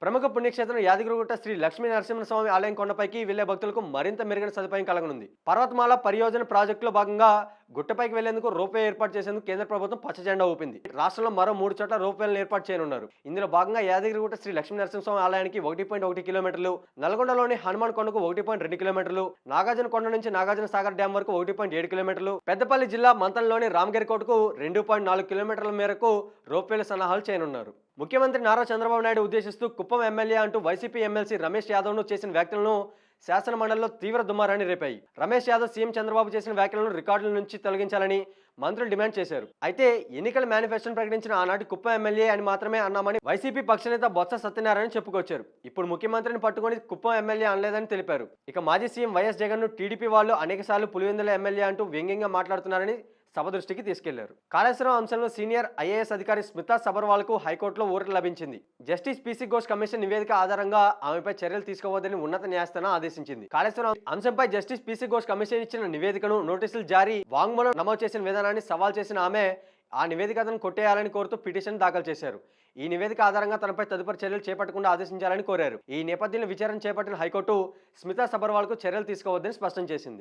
ప్రముఖ పుణ్యక్షేత్రం యాదగిరిగుట్ట శ్రీ లక్ష్మీ నరసింహస్వామి ఆలయం కొండపైకి వెళ్లే భక్తులకు మరింత మెరుగైన సదుపాయం కలగనుంది. పర్వతమాల పరియోజన ప్రాజెక్టులో భాగంగా గుట్టపైకి వెళ్లేందుకు రోప్వే ఏర్పాటు చేసేందుకు కేంద్ర ప్రభుత్వం పచ్చజెండా ఊపింది. రాష్ట్రంలో మరో 3 చోట్ల రోప్వేలను ఏర్పాటు చేయనున్నారు. ఇందులో భాగంగా యాదగిరిగుట్ట శ్రీ లక్ష్మీ నరసింహస్వామి ఆలయానికి 1.1 కిలోమీటర్లు, నల్గొండలోని హనుమాన్ కొండకు 1.2 కిలోమీటర్లు, నాగార్జున కొండ నుంచి నాగార్జున సాగర్ డ్యాం వరకు 1.7 కిలోమీటర్లు, పెద్దపల్లి జిల్లా మంతంలోని రామగిరికోటకు 2.4 కిలోమీటర్ల మేరకు రోప్వేలు సన్నాహాలు చేయనున్నారు. ముఖ్యమంత్రి నారా చంద్రబాబు నాయుడు ఉద్దేశిస్తూ కుప్పం ఎమ్మెల్యే అంటూ వైసీపీ ఎమ్మెల్సీ రమేష్ యాదవ్ను చేసిన వ్యాఖ్యలను శాసనమండలిలో తీవ్ర దుమారాన్ని రేపాయి. రమేష్ యాదవ్ సీఎం చంద్రబాబు చేసిన వ్యాఖ్యలను రికార్డుల నుంచి తొలగించాలని మంత్రులు డిమాండ్ చేశారు. అయితే ఎన్నికల మేనిఫెస్టోను ప్రకటించిన ఆనాటి కుప్పం ఎమ్మెల్యే అని మాత్రమే అన్నామని వైసీపీ పక్షనేత బొత్స సత్యనారాయణ చెప్పుకొచ్చారు. ఇప్పుడు ముఖ్యమంత్రిని పట్టుకొని కుప్పం ఎమ్మెల్యే అనలేదని తెలిపారు. ఇక మాజీ సీఎం వైఎస్ జగన్ను టీడీపీ వాళ్ళు అనేకసార్లు పులివెందుల ఎమ్మెల్యే అంటూ వ్యంగ్యంగా మాట్లాడుతున్నారని సభ దృష్టికి తీసుకెళ్లారు. కాళేశ్వరం అంశంలో సీనియర్ ఐఏఎస్ అధికారి స్మితా సబర్వాల్కు హైకోర్టులో ఊరట లభించింది. జస్టిస్ పీసీ ఘోష్ కమిషన్ నివేదిక ఆధారంగా ఆమెపై చర్యలు తీసుకోవద్దని ఉన్నత న్యాయస్థానం ఆదేశించింది. కాళేశ్వరం అంశంపై జస్టిస్ పీసీ ఘోష్ కమిషన్ ఇచ్చిన నివేదికను, నోటీసులు జారీ, వాంగ్మూలం నమోదు చేసిన విధానాన్ని సవాల్ చేసిన ఆమె ఆ నివేదికను కొట్టేయాలని కోరుతూ పిటిషన్ దాఖలు చేశారు. ఈ నివేదిక ఆధారంగా తనపై తదుపరి చర్యలు చేపట్టకుండా ఆదేశించాలని కోరారు. ఈ నేపథ్యంలో విచారణ చేపట్టిన హైకోర్టు స్మితా సబర్వాల్కు చర్యలు తీసుకోవద్దని స్పష్టం చేసింది.